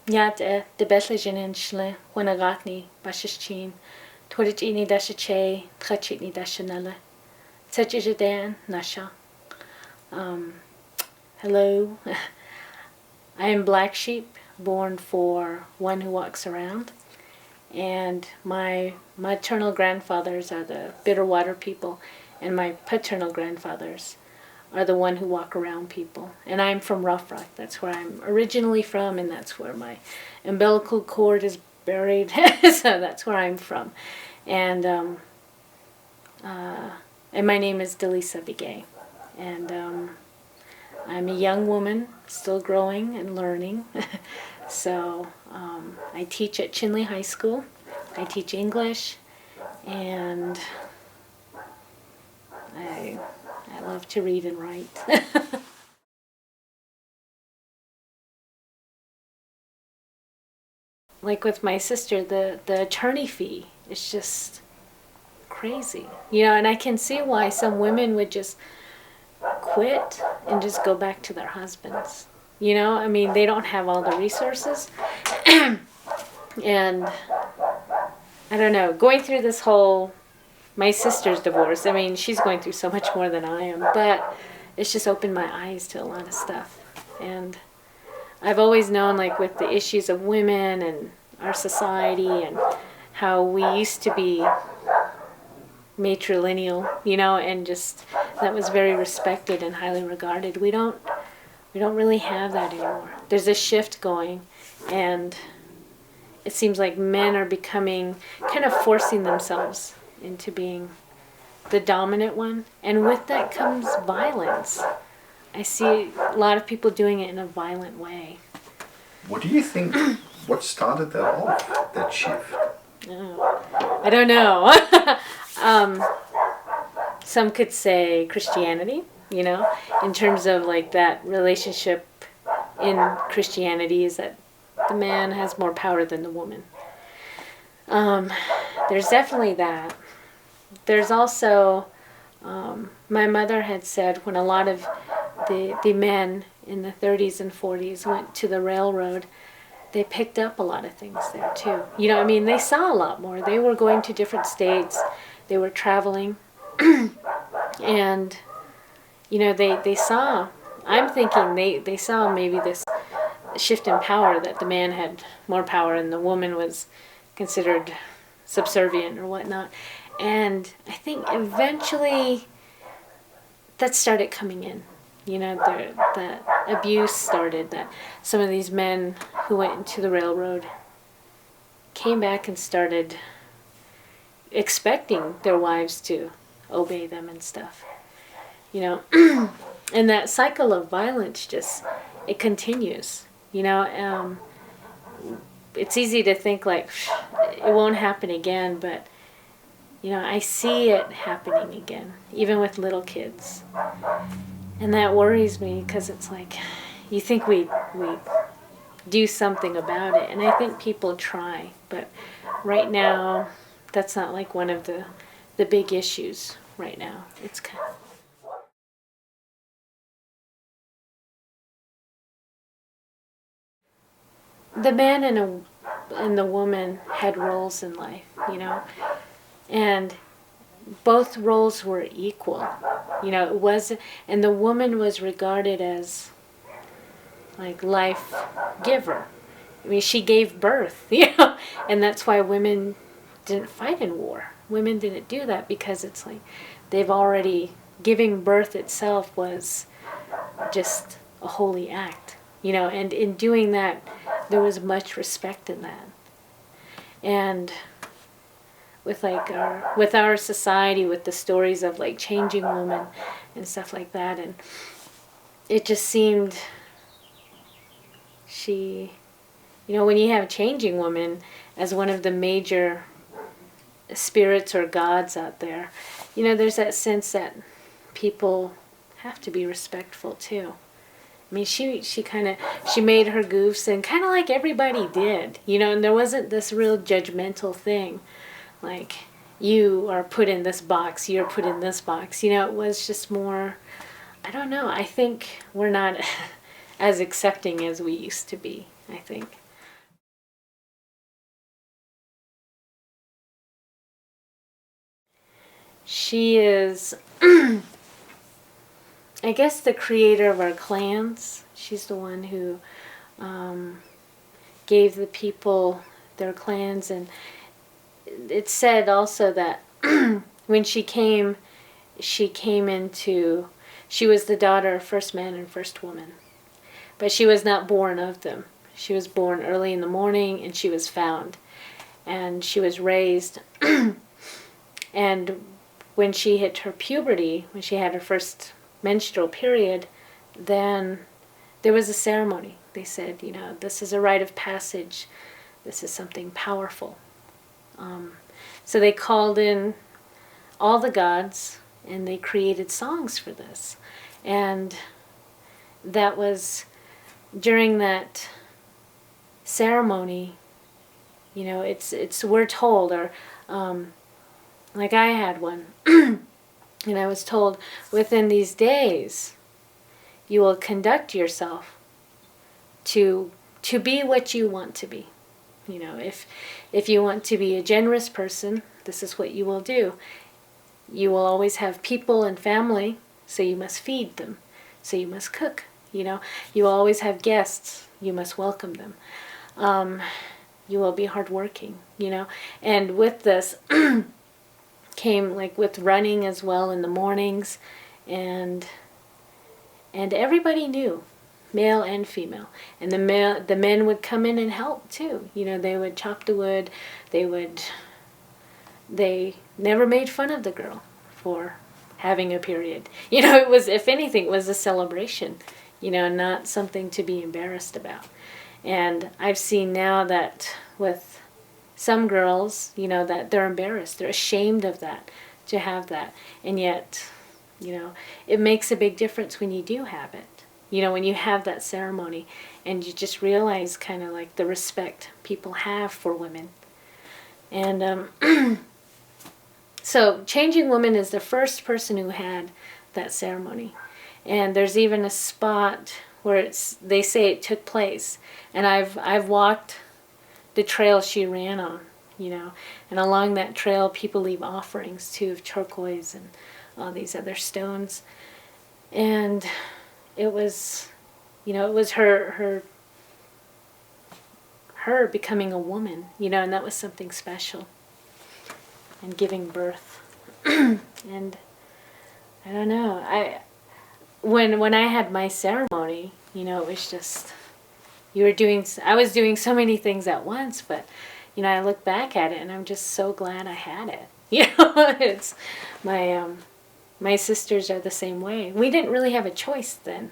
Niat de Bethlehem shle when a gatni bashichin Torich dasha trachitni dasha nala Tsachijadan nasha. Hello. I am Black Sheep, born for one who walks around, and my maternal grandfathers are the Bitterwater people, and my paternal grandfathers are the one who walk around people. And I'm from Rough Rock. That's where I'm originally from, and that's where my umbilical cord is buried. So that's where I'm from. And my name is DeLyssa Women. And I'm a young woman, still growing and learning. So I teach at Chinle High School. I teach English, and I love to read and write. Like with my sister, the attorney fee is just crazy. And I can see why some women would just quit and just go back to their husbands. I mean, they don't have all the resources. And I don't know, going through this whole, my sister's divorce, I mean, she's going through so much more than I am, but it's just opened my eyes to a lot of stuff. And I've always known, like, with the issues of women and our society and how we used to be matrilineal, and just that was very respected and highly regarded. We don't really have that anymore. There's a shift going, and it seems like men are becoming, kind of forcing themselves into being the dominant one, and with that comes violence. I see a lot of people doing it in a violent way. What do you think, what started that off, that shift? Oh, I don't know. Some could say Christianity, in terms of like that relationship in Christianity is that the man has more power than the woman. There's definitely that. There's also, my mother had said when a lot of the men in the 30s and 40s went to the railroad, they picked up a lot of things there too. I mean, they saw a lot more. They were going to different states. They were traveling. And, they saw, I'm thinking they saw maybe this shift in power, that the man had more power and the woman was considered subservient or whatnot. And I think eventually that started coming in. That abuse started, that some of these men who went into the railroad came back and started expecting their wives to obey them and stuff. And that cycle of violence it continues. It's easy to think like it won't happen again, but I see it happening again, even with little kids. And that worries me, because it's like, you think we do something about it, and I think people try, but right now, that's not like one of the big issues right now. It's kind of... The man and the woman had roles in life, and both roles were equal. It was, and the woman was regarded as like life giver. I mean, she gave birth, and that's why women didn't fight in war. Women didn't do that, because it's like they've already, giving birth itself was just a holy act, and in doing that, there was much respect in that. And with our society, with the stories of like changing women and stuff like that, and it just seemed when you have changing woman as one of the major spirits or gods out there, there's that sense that people have to be respectful too. I mean, she made her goofs, and kind of like everybody did, and there wasn't this real judgmental thing, like, you are put in this box, you're put in this box. It was just more, I don't know, I think we're not as accepting as we used to be, I think. She is, I guess, the creator of our clans. She's the one who gave the people their clans, and it's said also that when she came into, she was the daughter of first man and first woman, but she was not born of them. She was born early in the morning, and she was found, and she was raised, and when she hit her puberty, when she had her first menstrual period, then there was a ceremony. They said, this is a rite of passage. This is something powerful. So they called in all the gods, and they created songs for this. And that was during that ceremony, we're told, or like I had one, and I was told, within these days, you will conduct yourself to be what you want to be. If you want to be a generous person, this is what you will do. You will always have people and family, so you must feed them. So you must cook. You will always have guests. You must welcome them. You will be hardworking. And with this came with running as well in the mornings, and everybody knew, male and female, and the men would come in and help too. They would chop the wood. They never made fun of the girl for having a period. It was, if anything, it was a celebration. Not something to be embarrassed about. And I've seen now that with some girls, that they're embarrassed. They're ashamed of that, to have that. And yet, it makes a big difference when you do have it. When you have that ceremony, and you just realize kind of the respect people have for women. And so Changing Woman is the first person who had that ceremony. And there's even a spot where they say it took place. And I've walked the trail she ran on, and along that trail people leave offerings too, of turquoise and all these other stones. And it was, it was her becoming a woman, and that was something special. And giving birth. And I don't know, when I had my ceremony, it was just, I was doing so many things at once, but I look back at it and I'm just so glad I had it. It's my sisters are the same way. We didn't really have a choice then.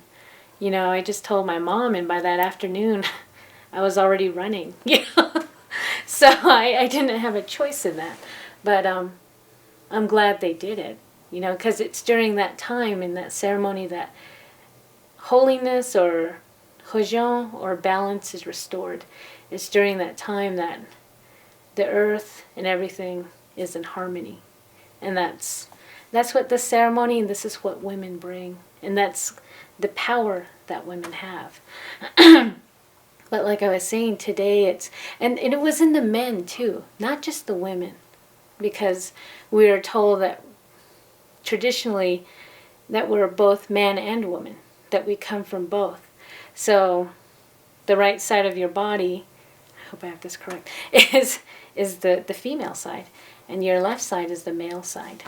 I just told my mom, and by that afternoon I was already running. So I didn't have a choice in that. But I'm glad they did it, because it's during that time, in that ceremony, that holiness or hojon, or balance, is restored. It's during that time that the earth and everything is in harmony. And that's what the ceremony, and this is what women bring. And that's the power that women have. But like I was saying, today and it was in the men too, not just the women. Because we are told that traditionally that we're both man and woman, that we come from both. So the right side of your body, I hope I have this correct, is the female side, and your left side is the male side.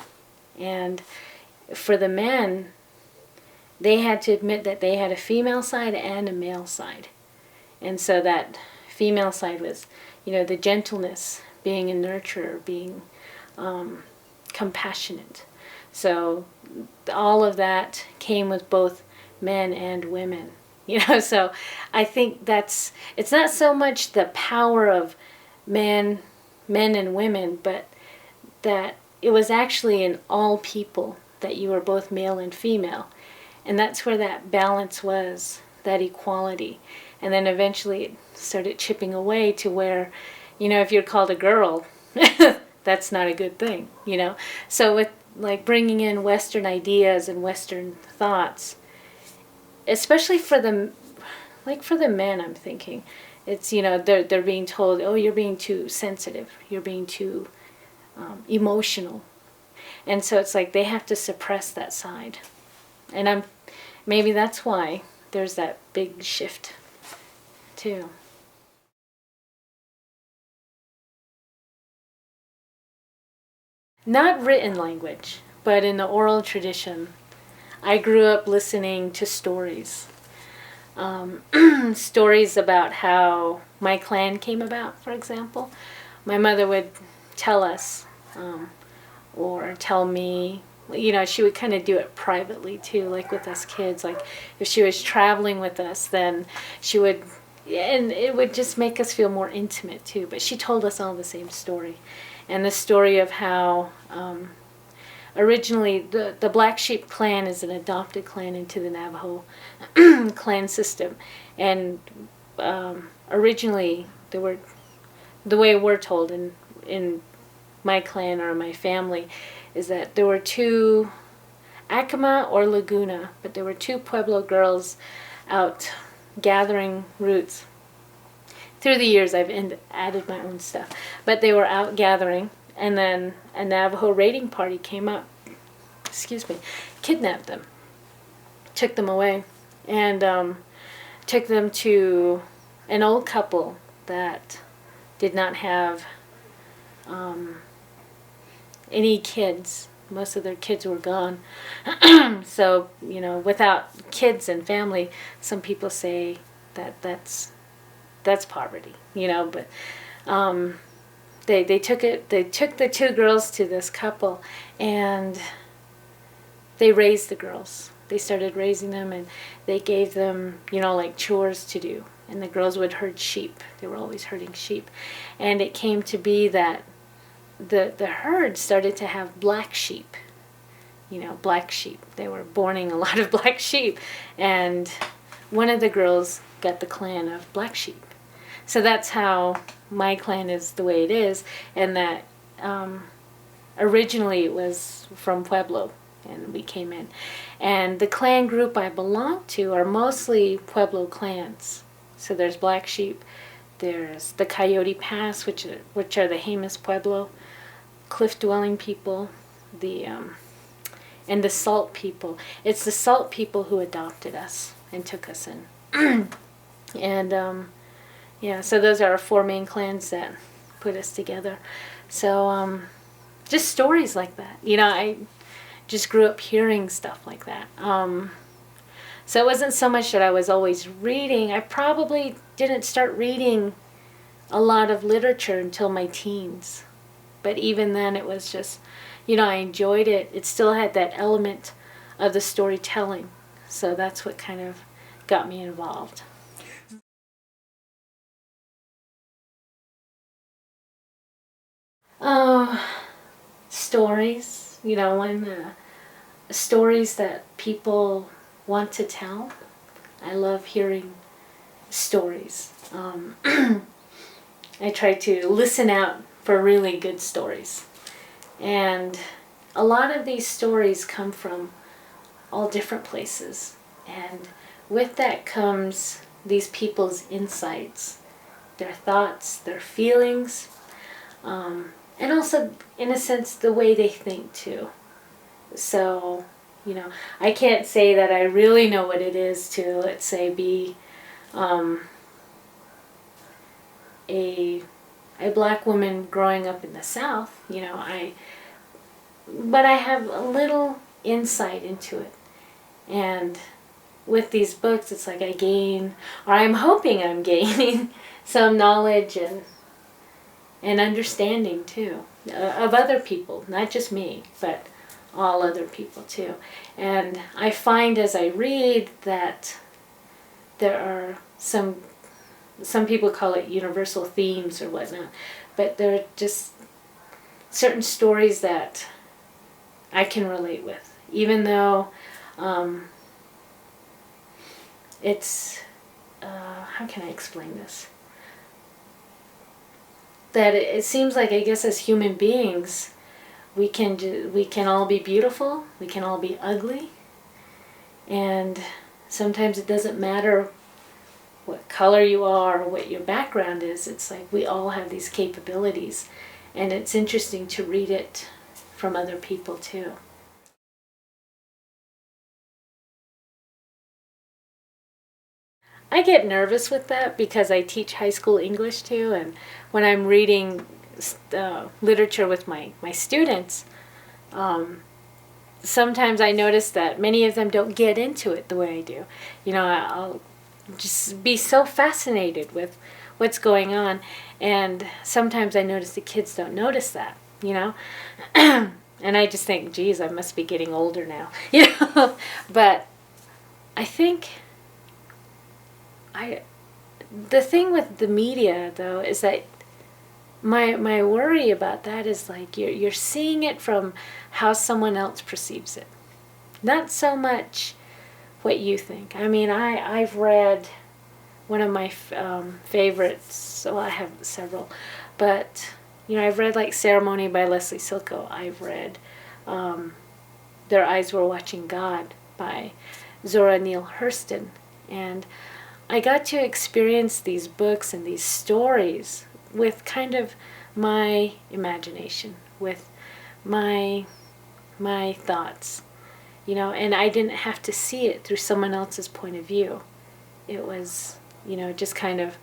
And for the men, they had to admit that they had a female side and a male side. And so that female side was, the gentleness, being a nurturer, being compassionate. So all of that came with both men and women. So I think it's not so much the power of men and women, but that it was actually in all people that you were both male and female. And that's where that balance was, that equality. And then eventually it started chipping away to where, if you're called a girl, that's not a good thing, So with bringing in Western ideas and Western thoughts, especially for the men, I'm thinking, it's, they're being told, oh, you're being too sensitive, you're being too emotional. And so it's like they have to suppress that side. And maybe that's why there's that big shift too. Not written language, but in the oral tradition. I grew up listening to stories. Stories about how my clan came about, for example. My mother would tell us, or tell me, she would kind of do it privately too, like with us kids. Like if she was traveling with us, then she would, and it would just make us feel more intimate too. But she told us all the same story. And the story of how originally the Black Sheep clan is an adopted clan into the Navajo clan system. And originally, the way we're told in my clan or my family is that there were two, Acoma or Laguna, but there were two Pueblo girls out gathering roots. Through the years, I've added my own stuff. But they were out gathering, and then a Navajo raiding party came up, kidnapped them, took them away, and took them to an old couple that did not have any kids. Most of their kids were gone. So, without kids and family, some people say that's poverty, but they took the two girls to this couple, and they raised the girls. They started raising them, and they gave them, like chores to do. And the girls would herd sheep. They were always herding sheep. And it came to be that the herd started to have black sheep. Black sheep. They were borning a lot of black sheep. And one of the girls got the clan of Black Sheep. So that's how my clan is the way it is. And that originally it was from Pueblo. And we came in. And the clan group I belong to are mostly Pueblo clans. So there's Black Sheep, there's the Coyote Pass, which are the Jemez Pueblo, cliff dwelling people, and the Salt people. It's the Salt people who adopted us and took us in. And so those are our four main clans that put us together. So just stories like that. I just grew up hearing stuff like that. So it wasn't so much that I was always reading. I probably didn't start reading a lot of literature until my teens. But even then it was just, I enjoyed it. It still had that element of the storytelling. So that's what kind of got me involved. Stories, stories that people want to tell. I love hearing stories. I try to listen out for really good stories. And a lot of these stories come from all different places. And with that comes these people's insights, their thoughts, their feelings, and also, in a sense, the way they think too. So, I can't say that I really know what it is to, let's say, be a black woman growing up in the South. But I have a little insight into it. And with these books, it's like I gain, or I'm hoping I'm gaining some knowledge and understanding too of other people, not just me, but all other people too. And I find as I read that there are some people call it universal themes or whatnot, but there are just certain stories that I can relate with, even though it's how can I explain this? That it seems like, I guess, as human beings, we can all be beautiful, we can all be ugly, and sometimes it doesn't matter what color you are or what your background is. It's like we all have these capabilities, and it's interesting to read it from other people too. I get nervous with that because I teach high school English too, and when I'm reading literature with my students, sometimes I notice that many of them don't get into it the way I do. You know, I'll just be so fascinated with what's going on, and sometimes I notice the kids don't notice that, you know. And I just think, geez, I must be getting older now, you know. But I think the thing with the media though is that my worry about that is like you're seeing it from how someone else perceives it, not so much what you think. I mean, I've read one of my favorites. Well, I have several, but you know, I've read like Ceremony by Leslie Silko. I've read Their Eyes Were Watching God by Zora Neale Hurston, and I got to experience these books and these stories with kind of my imagination, with my thoughts, you know, and I didn't have to see it through someone else's point of view. It was, you know, just kind of,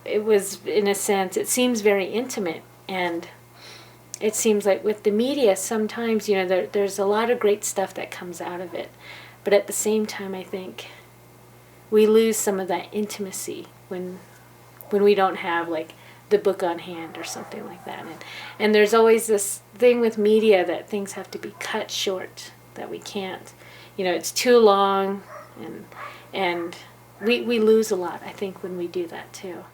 it was, in a sense, it seems very intimate, and it seems like with the media sometimes, you know, there's a lot of great stuff that comes out of it, but at the same time I think we lose some of that intimacy when we don't have like the book on hand or something like that. And there's always this thing with media that things have to be cut short, that we can't, you know, it's too long, and we lose a lot, I think, when we do that too.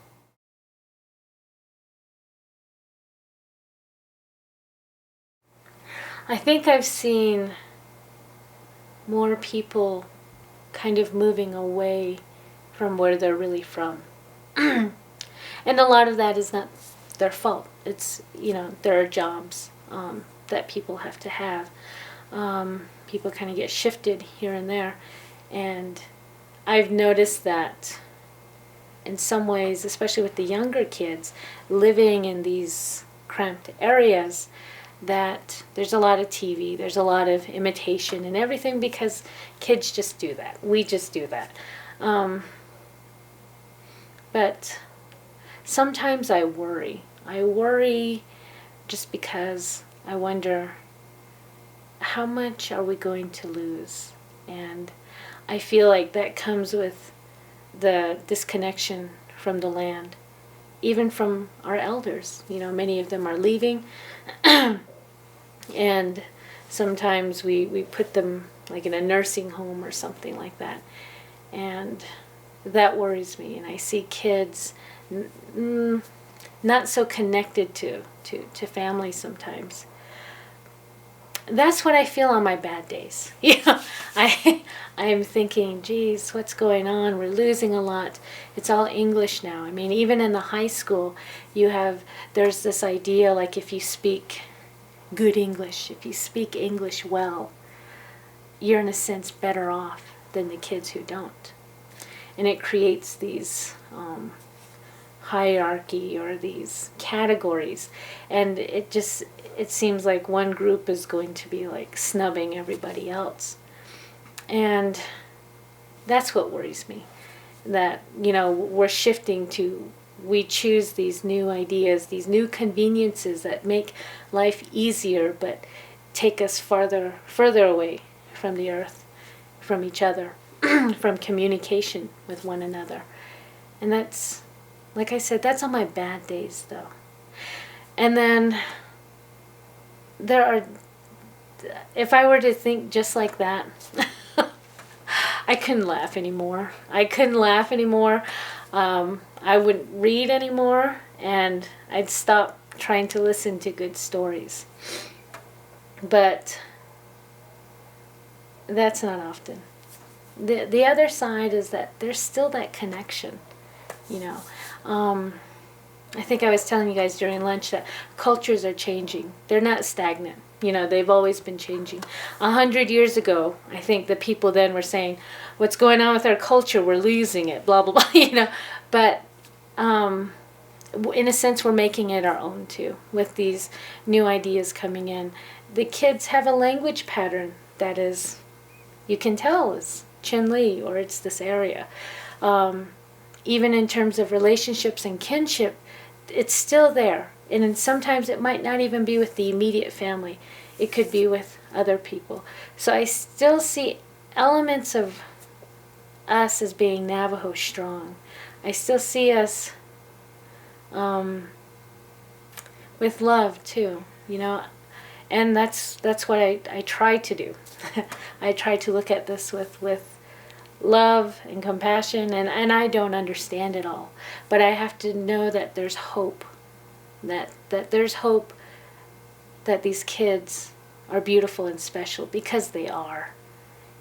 I think I've seen more people kind of moving away from where they're really from. And a lot of that is not their fault. It's, you know, there are jobs that people have to have. People kind of get shifted here and there. And I've noticed that in some ways, especially with the younger kids, living in these cramped areas, that there's a lot of TV, there's a lot of imitation and everything, because kids just do that. We just do that. But sometimes I worry. I worry just because I wonder, how much are we going to lose? And I feel like that comes with the disconnection from the land, even from our elders. You know, many of them are leaving. And sometimes we put them like in a nursing home or something like that. And that worries me. And I see kids not so connected to family sometimes. That's what I feel on my bad days. You know, I'm thinking, geez, what's going on? We're losing a lot. It's all English now. I mean, even in the high school, there's this idea like if you speak good English, if you speak English well, you're in a sense better off than the kids who don't. And it creates these hierarchy or these categories, and it seems like one group is going to be like snubbing everybody else. And that's what worries me, that, you know, we're shifting to, we choose these new ideas, these new conveniences that make life easier but take us further away from the earth, from each other, from communication with one another. And that's, like I said, that's on my bad days though. And then if I were to think just like that, I couldn't laugh anymore. I wouldn't read anymore, and I'd stop trying to listen to good stories. But that's not often. The other side is that there's still that connection, you know. I think I was telling you guys during lunch that cultures are changing. They're not stagnant. You know, they've always been changing. 100 years ago, I think the people then were saying, what's going on with our culture? We're losing it, blah, blah, blah, you know. But in a sense, we're making it our own too, with these new ideas coming in. The kids have a language pattern that is, you can tell it's Chin-Li or it's this area. Even in terms of relationships and kinship, it's still there. And sometimes it might not even be with the immediate family. It could be with other people. So I still see elements of us as being Navajo strong. I still see us with love too, you know, and that's what I try to do. I try to look at this with love and compassion, and I don't understand it all, but I have to know that there's hope, that there's hope that these kids are beautiful and special, because they are.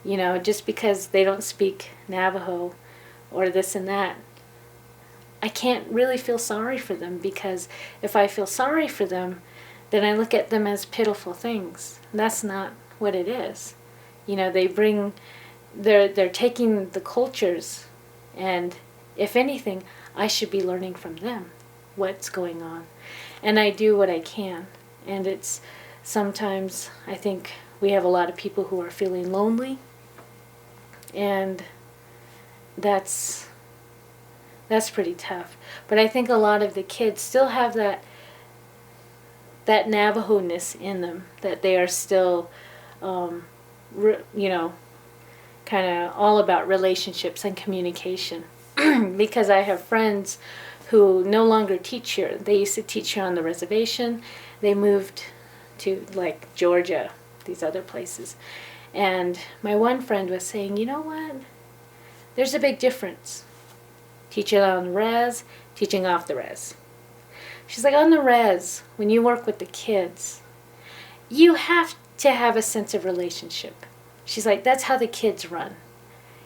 You know, just because they don't speak Navajo or this and that, I can't really feel sorry for them, because if I feel sorry for them, then I look at them as pitiful things. That's not what it is. You know, they're taking the cultures, and if anything, I should be learning from them what's going on. And I do what I can. And it's sometimes, I think we have a lot of people who are feeling lonely, and that's pretty tough. But I think a lot of the kids still have that Navajo-ness in them, that they are still, you know, kind of all about relationships and communication. Because I have friends who no longer teach here. They used to teach here on the reservation. They moved to like Georgia, these other places. And my one friend was saying, you know what? There's a big difference. Teaching on the res, teaching off the res. She's like, on the res, when you work with the kids, you have to have a sense of relationship. She's like, that's how the kids run.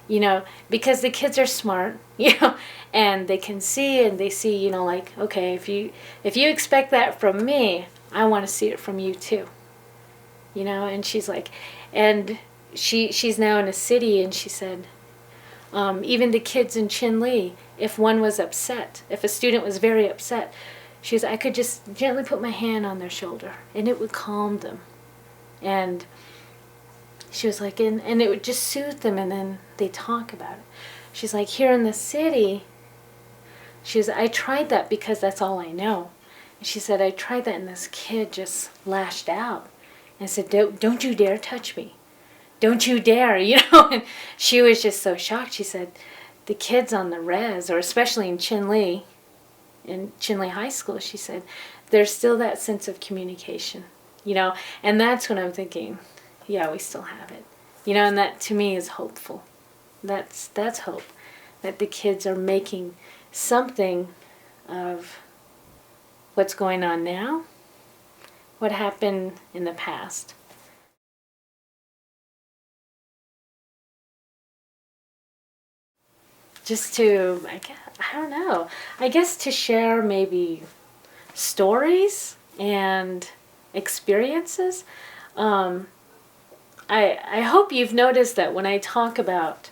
You know, because the kids are smart, you know, and they can see, and they see, you know, like, okay, if you expect that from me, I want to see it from you too. You know, and she's like, and she's now in a city, and she said, even the kids in Chin-Li, if one was upset, if a student was very upset, I could just gently put my hand on their shoulder, and it would calm them. And she was like, and it would just soothe them, and then they talk about it. She's like, here in the city, I tried that because that's all I know. And she said, I tried that, and this kid just lashed out and said, don't you dare touch me. Don't you dare, you know. And she was just so shocked. She said, the kids on the res, or especially in Chin-Li High School, she said, there's still that sense of communication, you know. And that's when I'm thinking, yeah, we still have it, you know. And that to me is hopeful. That's hope, that the kids are making something of what's going on now, what happened in the past. Just to, I don't know, I guess to share maybe stories and experiences. I hope you've noticed that when I talk about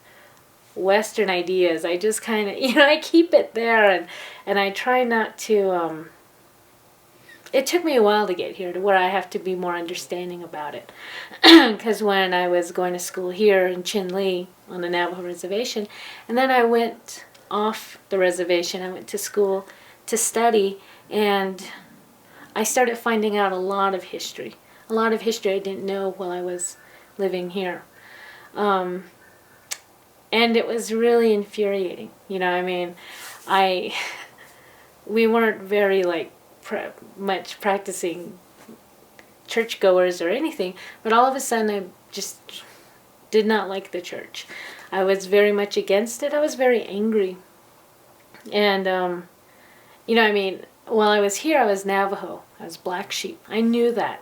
Western ideas, I just kind of, you know, I keep it there, and I try not to, it took me a while to get here to where I have to be more understanding about it. Because when I was going to school here in Chin-Li on the Navajo reservation, and then I went off the reservation, I went to school to study, and I started finding out a lot of history I didn't know while I was living here. And it was really infuriating, you know. I mean, we weren't very like much practicing churchgoers or anything, but all of a sudden I just did not like the church. I was very much against it. I was very angry. And, you know, I mean, while I was here, I was Navajo. I was Black Sheep. I knew that.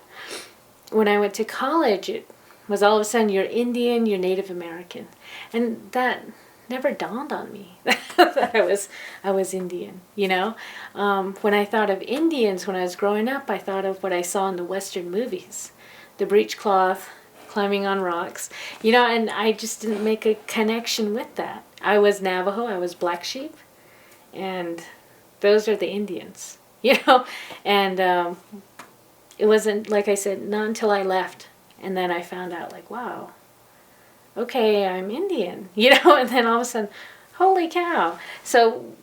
When I went to college, it was all of a sudden, you're Indian, you're Native American. And that never dawned on me that I was Indian, you know. When I thought of Indians when I was growing up, I thought of what I saw in the Western movies, the breechcloth, climbing on rocks, you know, and I just didn't make a connection with that. I was Navajo, I was Black Sheep, and those are the Indians, and it wasn't, like I said, not until I left, and then I found out, like, wow, okay, I'm Indian, and then all of a sudden, holy cow. So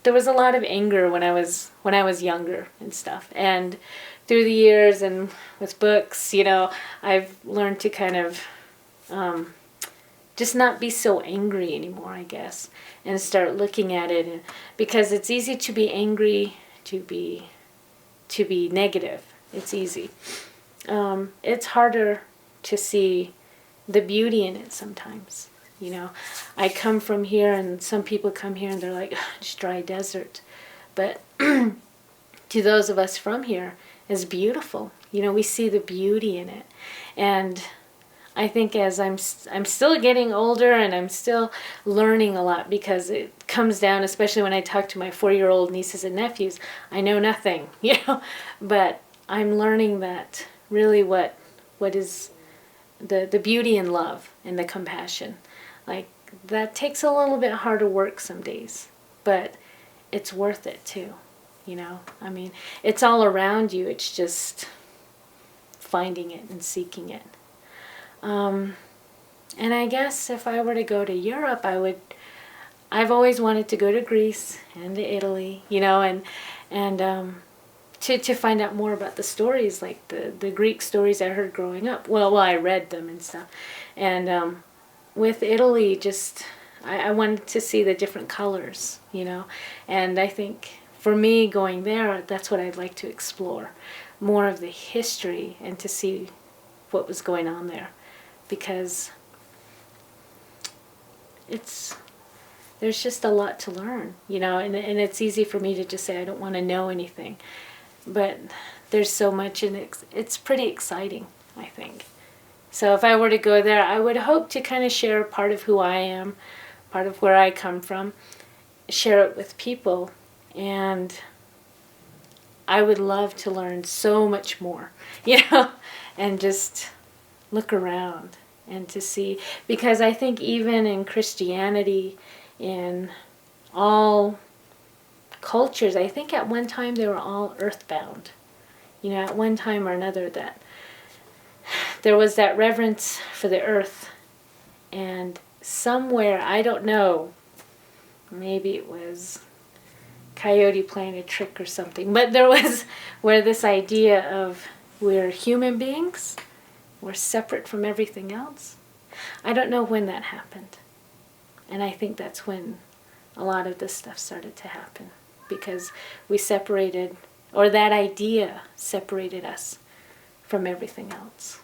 there was a lot of anger when I was younger and stuff, and through the years and with books, I've learned to kind of just not be so angry anymore, I guess, and start looking at it, because it's easy to be angry, to be negative. It's easy. It's harder to see the beauty in it sometimes. I come from here, and some people come here and they're like, it's dry desert. But to those of us from here, it's beautiful. We see the beauty in it. And I think as I'm still getting older, and I'm still learning a lot, because it comes down, especially when I talk to my 4-year-old nieces and nephews, I know nothing, but I'm learning that really what is the beauty in love and the compassion. Like, that takes a little bit harder work some days, but it's worth it too. I mean, it's all around you. It's just finding it and seeking it. And I guess if I were to go to Europe, I've always wanted to go to Greece and to Italy, and to find out more about the stories, like the Greek stories I heard growing up. Well, I read them and stuff. And with Italy, just I wanted to see the different colors, and I think for me going there, that's what I'd like to explore, more of the history, and to see what was going on there, because there's just a lot to learn, and it's easy for me to just say I don't want to know anything, but there's so much, and it's pretty exciting, I think. So if I were to go there, I would hope to kind of share part of who I am, part of where I come from, share it with people, and I would love to learn so much more, and just look around and to see, because I think even in Christianity, in all cultures, I think at one time they were all earthbound, at one time or another, that there was that reverence for the earth, and somewhere, I don't know, maybe it was Coyote playing a trick or something, but there was where this idea of we're human beings, we're separate from everything else. I don't know when that happened, and I think that's when a lot of this stuff started to happen, because we separated, or that idea separated us from everything else.